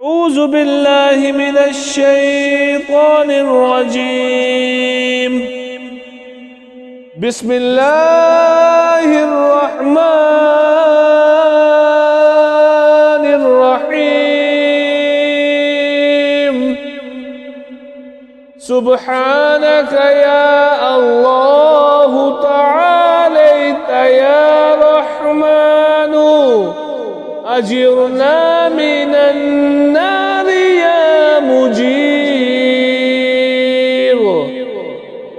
أعوذ بالله من الشيطان الرجيم. بسم الله الرحمن الرحيم. سبحانك يا الله تعاليت يا رحمن، أجرنا من النار يا مجير.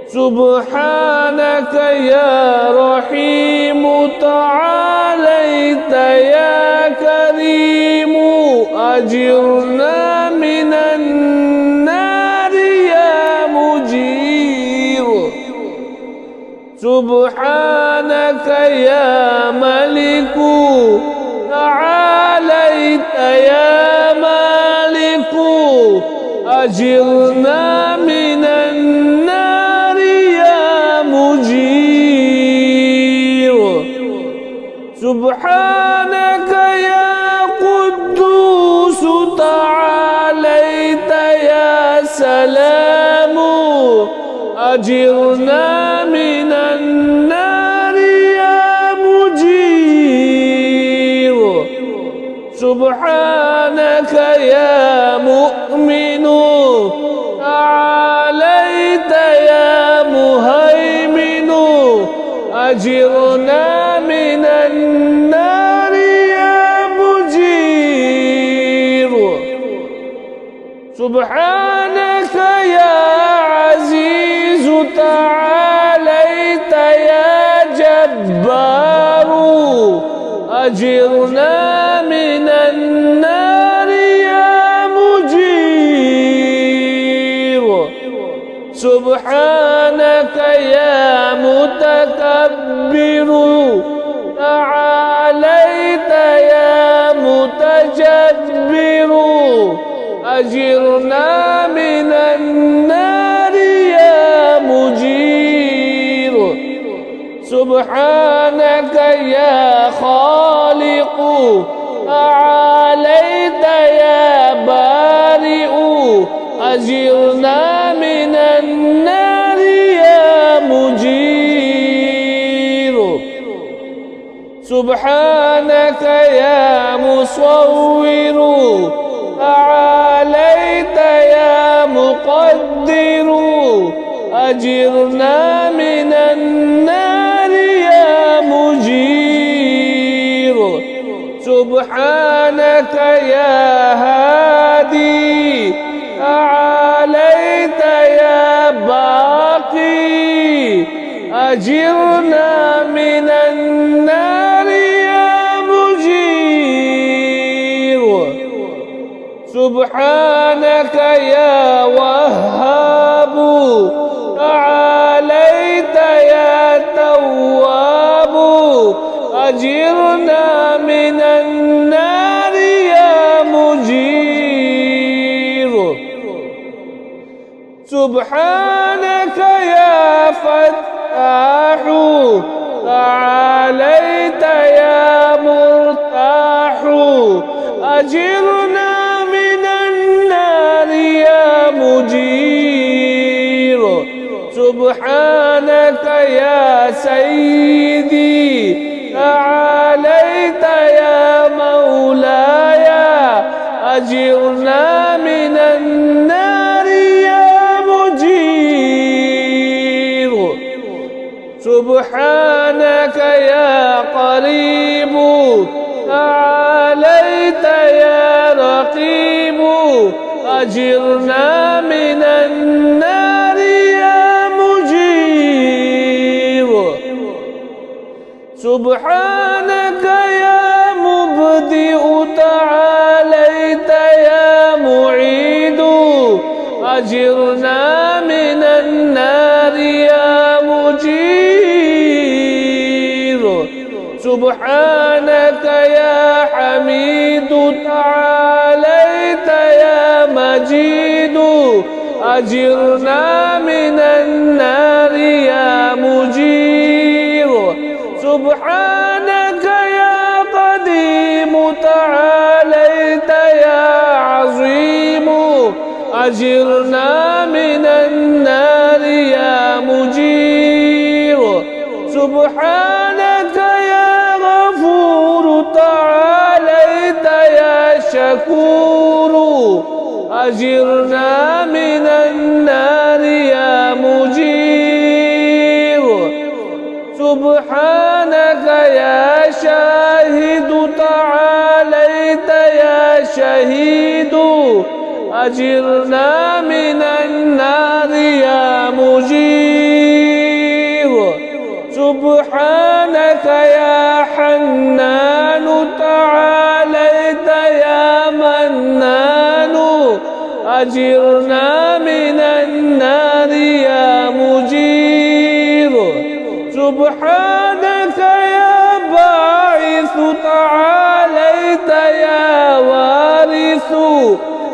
سبحانك يا رحيم تعاليت يا كريم، أجرنا من النار يا مجير. سبحانك يا ملك تعاليت يا مالك، أجرنا من النار يا مجير. سبحانك يا قدوس تعاليت يا سلام، أجرنا من النار يا مجير. سبحانك يا مؤمن تعاليت يا مهيمن، أجرنا من النار يا مجير. سبحانك يا عزيز تعاليت يا جبار، أجرنا من النار يا مجير. سبحانك يا متكبر تعاليت يا متجبر، أجرنا من النار يا مجير. سبحانك يا خالق تعاليت يا بارئ، أجرنا من النار يا مجير. سبحانك يا مصور تعاليت يا مقدر، أجرنا من النار يا مجير. سبحانك يا هادي تعاليت يا باقي، أجرنا من النار يا مجير. سبحانك يا وهاب تعاليت يا تواب، أجرنا من النار يا مجير. سبحانك يا فتاح تعاليت يا مرتاح، أجرنا من النار يا مجير. سبحانك يا سيدي تعاليت يا مولاي، أجرنا من النار يا مجير. سبحانك يا قريب تعاليت يا رقيب، أجرنا من النار يا مجير. سبحانك يا مبدئ تعاليت يا معيد، أجرنا من النار يا مجير. سبحانك يا حميد تعاليت يا مجيد، أجرنا من النار يا مجير. سبحانك يا قديم تعاليت يا عظيم، أجرنا من النار يا مجير سبحانك يا غفور تعاليت يا شكور أجرنا من النار يا مجير سبحانك يا شاهد تعاليت يا شهيد أجرنا من النار يا مجير سبحانك يا حنان تعاليت يا منان أجرنا من النار يا مجير سبحانك يا باعث تعاليت يا وارث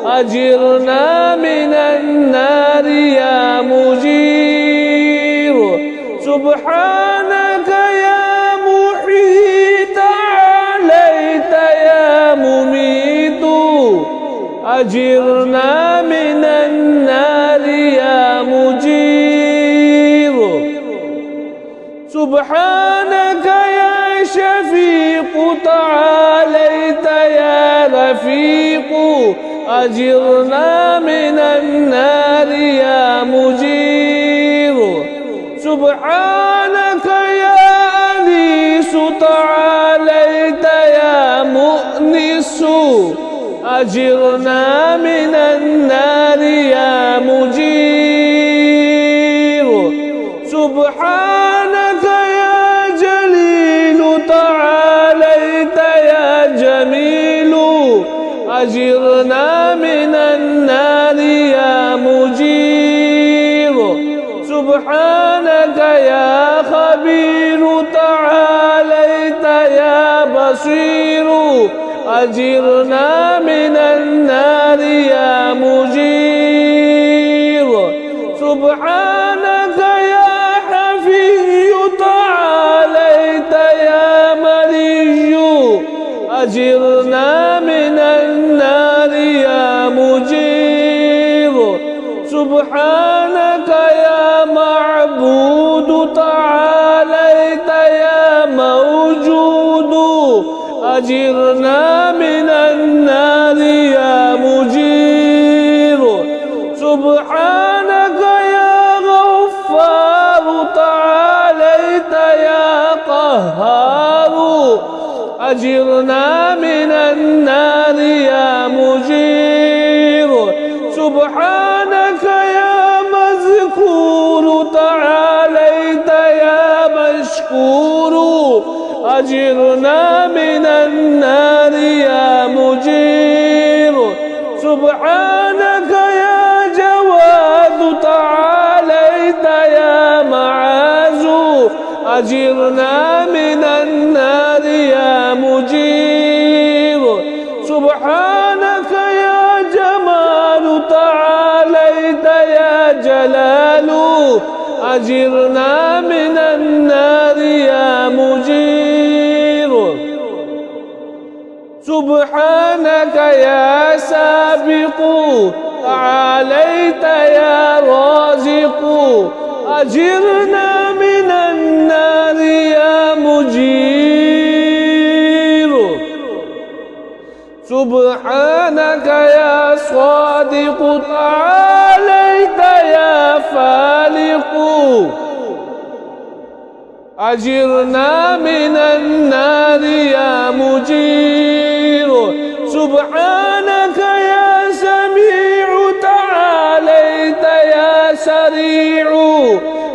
أجرنا من النار يا مجير سبحانك يا محيي تعاليت يا مميت أجرنا من النار يا مجير سبحانك يا شفيق تعاليت يا رفيق أجرنا من النار يا مجير سبحانك يا أنيس تعاليت يا مؤنس أجرنا من النار يا مجير سبحانك يا جليل تعاليت يا جميل أجرنا من النار يا مجير سبحانك يا خبير تعاليت يا بصير أجرنا من النار يا مجير سبحانك يا حفي تعاليت يا مري أجرنا من النار يا مجير سبحانك يا معبود تعاليت يا موجود أجرنا من النار يا مجير سبحانك يا غفار تعاليت يا قهار أجرنا من النار يا مجير سبحانك يا مذكور تعاليت يا مشكور أجرنا من النار يا مجير سبحانك يا جواد تعاليت يا معاذ أجرنا من النار يا مجير سبحانك يا جمال تعاليت يا جلال أجرنا من النار يا مجير سبحانك يا سابق تعاليت يا رازق أجرنا من النار يا مجير سبحانك يا صادق تعاليت يا فالق أجرنا من النار يا مجير سبحانك يا سميع تعاليت يا سريع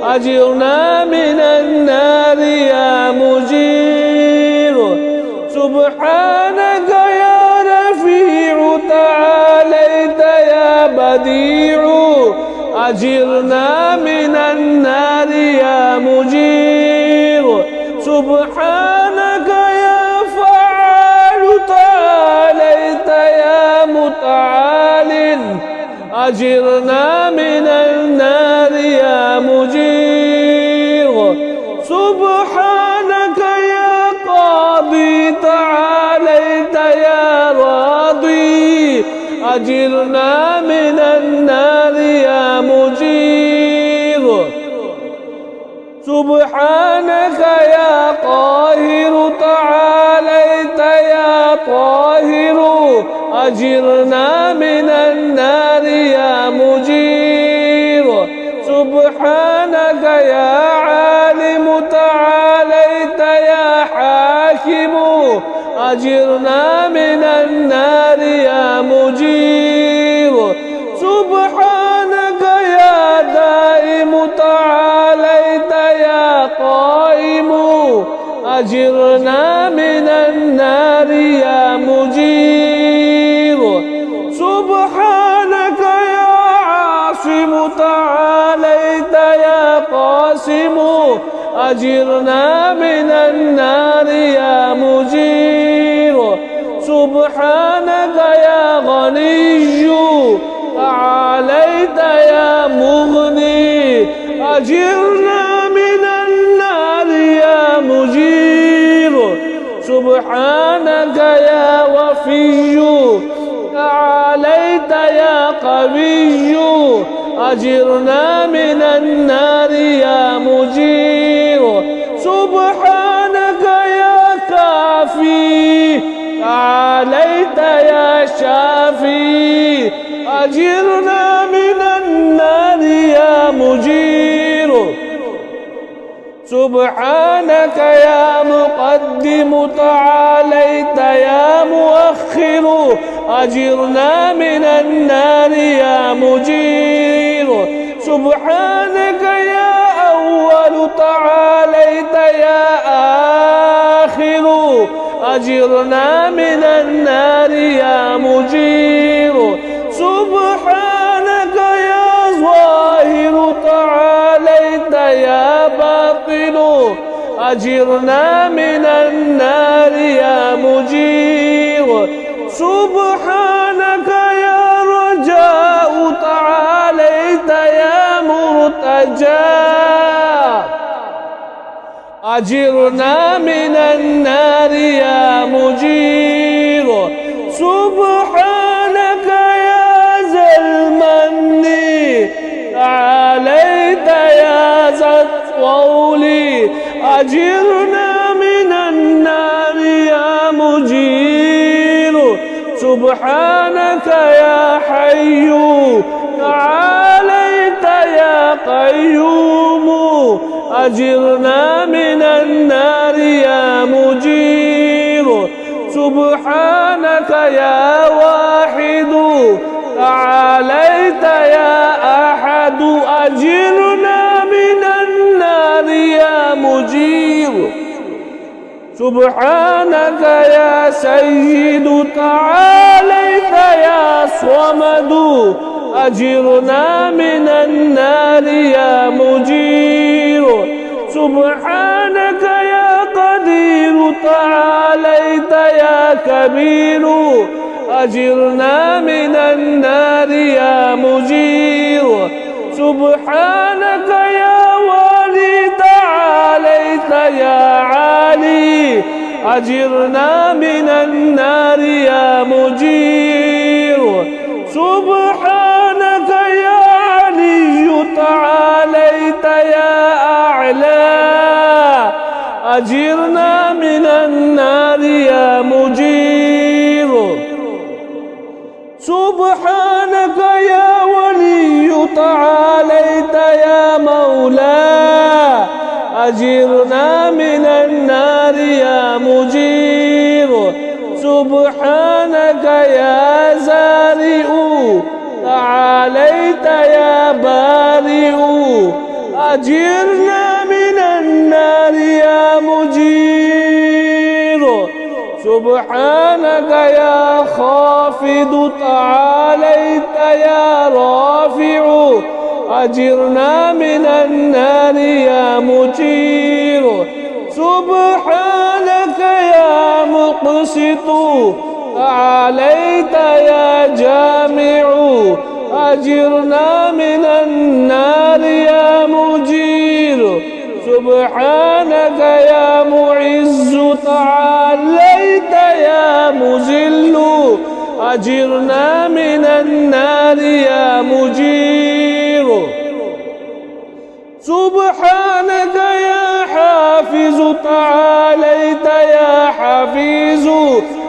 أجرنا من النار يا مجير سبحانك يا رفيع تعاليت يا بديع أجرنا من النار يا مجير سبحانك يا فعال تعاليت يا متعال أجرنا من النار يا مجير سبحانك يا قاضي تعاليت يا راضي أجرنا من النار يا مجير سبحانك يا قاهر تعاليت يا طاهر أجرنا من النار يا مجير سبحانك يا عالم تعاليت يا حاكم أجرنا من النار يا مجير سبحانك يا دائم تعاليت يا قائم أجرنا من النار يا مجير سبحانك يا عاصم تعاليت يا قاسم أجرنا من النار يا مجير سبحانك يا غني تعاليت يا مغني أجرنا من النار يا مجير سبحانك يا وفي تعاليت يا قوي أجرنا من النار يا مجير سبحانك يا كافي تعاليت يا شافي أجرنا من النار يا مجير سبحانك يا مقدم تعاليت يا مؤخر أجرنا من النار يا مجير سبحانك يا أول تعاليت يا آخر أجرنا من النار يا مجير سبحانك يا ظاهر تعاليت يا باطن أجرنا من النار يا مجير سبحانك يا رجاء تعاليت يا مرتجى أجرنا من النار يا مجير سبحانك يا ذا المن تعاليت يا ذا الطول أجرنا من النار يا مجير سبحانك يا حي تعاليت يا قيوم أجرنا من النار يا مجير سبحانك يا واحد تعاليت يا أحد أجرنا من النار يا مجير سبحانك يا سيد تعاليت يا صمد أجرنا من النار يا مجير سبحانك يا قدير تعاليت يا كبير أجرنا من النار يا مجير سبحانك يا والي تعاليت يا عالي أجرنا من النار يا مجير سبحانك يا علي تعاليت يا أعلى أجرنا من النار يا مجير سبحانك يا ولي تعاليت يا مولا أجرنا من النار يا مجير سبحانك يا زارئ تعاليت يا بارئ أجرنا من النار يا مجير سبحانك يا خافض تعاليت يا رافع أجرنا من النار يا مجير سبحانك يا مقسط تعاليت يا جامع أجرنا من النار يا مجير سبحانك يا معز تعاليت يا مذل أجرنا من حفيظ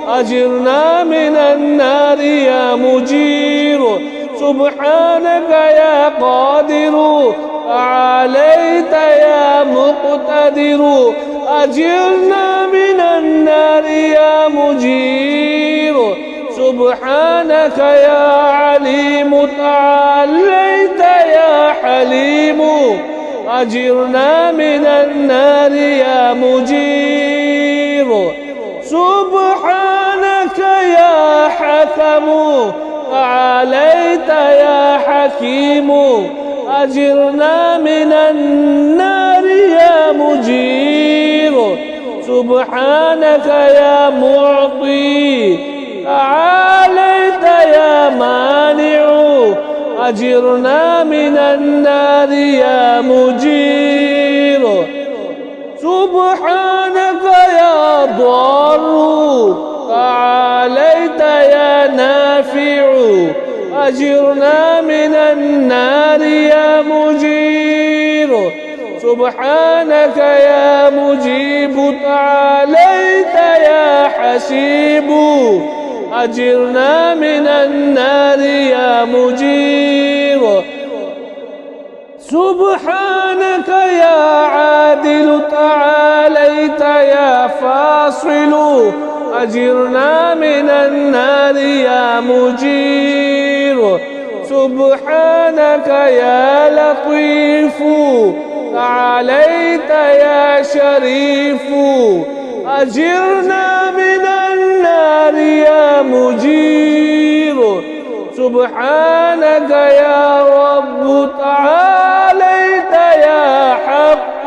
أجرنا من النار يا مجير سبحانك يا قادر تعاليت يا مقتدر أجرنا من النار يا مجير سبحانك يا عليم تعاليت يا حليم أجرنا من النار يا مجير سبحانك يا حكم تعاليت يا حكيم أجرنا من النار يا مجير سبحانك يا معطي تعاليت يا مانع أجرنا من النار يا مجير سبحانك يا ضار تعاليت يا نافع أجرنا من النار يا مجير سبحانك يا مجيب تعاليت يا حسيب أجرنا من النار يا مجير سبحانك يا عادل تعاليت يا فاصل أجرنا من النار يا مجير سبحانك يا لطيف تعاليت يا شريف أجرنا من النار يا مجير سبحانك يا رب تعاليت يا حق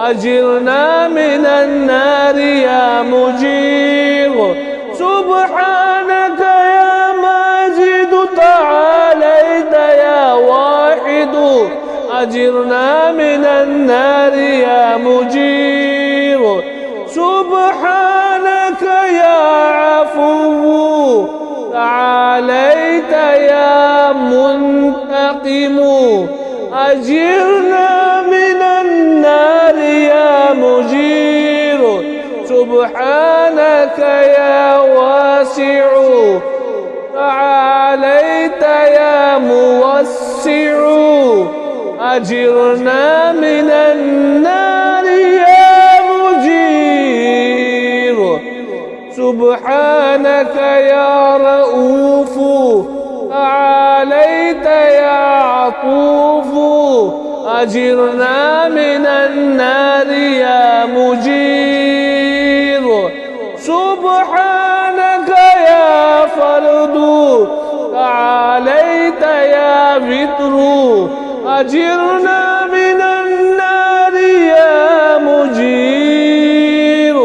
أجرنا من النار يا مجير سبحانك يا ماجد تعاليت يا واحد أجرنا من النار يا مجير سبحانك يا عفو تعاليت يا منتقم أجرنا من النار يا مجير سبحانك يا واسع تعاليت يا موسع أجرنا من النار يا مجير سبحانك يا رؤوف تعاليت يا عطوف أجرنا من النار يا مجير سبحانك يا فرد تعاليت يا بتر أجرنا من النار يا مجير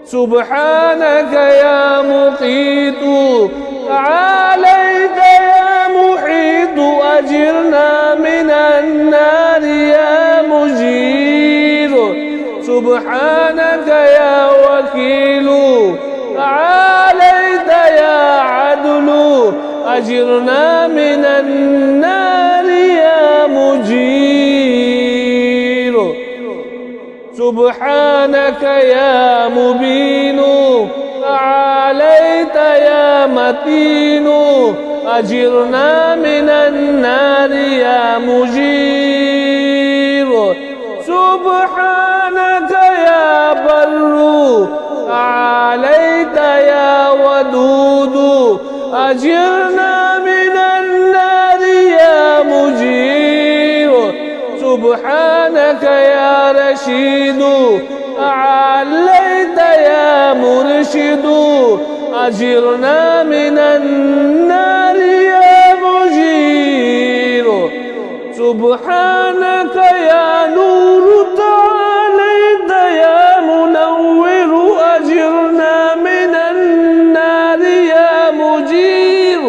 سبحانك يا مقيت تعاليت يا محيط أجرنا من النار يا مجير سبحانك يا وكيل تعاليت يا عدل أجرنا من النار يا مجير سبحانك يا مبين تعاليت يا متين أجرنا من النار يا مجير سبحانك يا بر تعاليت يا ودود أجرنا من النار يا مجير سبحانك يا رشيد تعاليت يا مرشد أجرنا من النار يا مجير سبحانك يا نور تعاليت يا منور أجرنا من النار يا مجير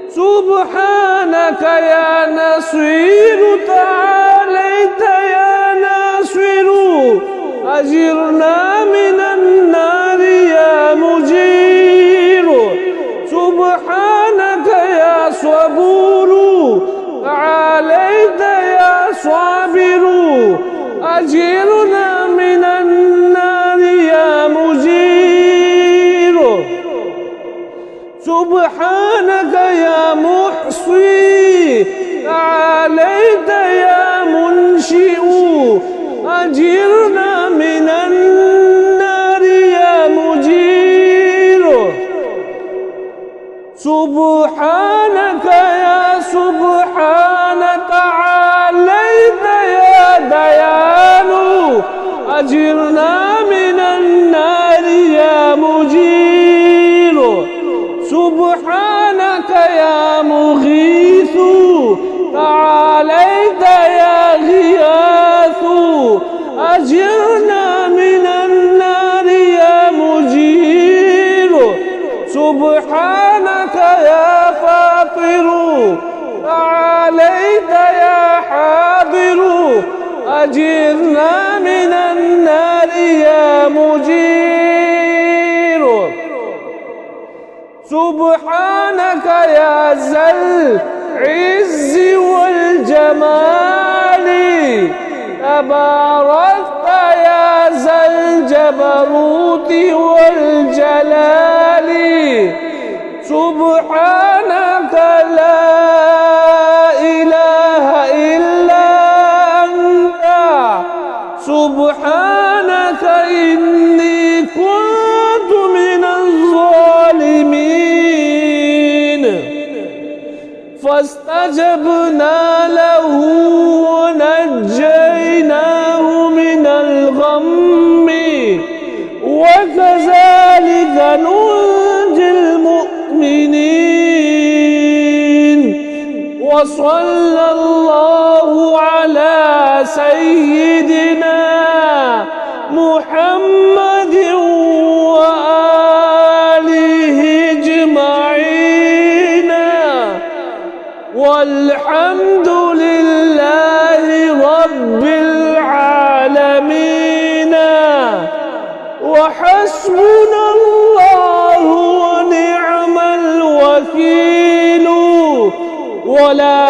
سبحانك يا نصير تعاليت يا ناصر أجرنا من النار يا مجير سبحانك يا صبور تعاليت يا صابر أجرنا من النار سبحانك يا محصي تعاليت يا منشئ أجرنا من النار يا مجير سبحانك يا سبحان تعاليت يا ديان أجرنا من النار يا مجير سبحانك يا مغيث تعاليت يا غياث أجرنا من النار يا مجير سبحانك يا فاطر تعاليت يا حاضر أجرنا من النار يا مجير سبحانك يا ذا العز والجمال تباركت يا ذا الجبروت والجلال سبحانك لا إله إلا أنت سبحانك إني كنت من الظالمين فاستجبنا له ونجيناه من الغم وكذلك ننجي المؤمنين وصلى الله على سيدنا محمد وآله أجمعين والحمد لله رب العالمين وحسبنا الله ونعم الوكيل ولا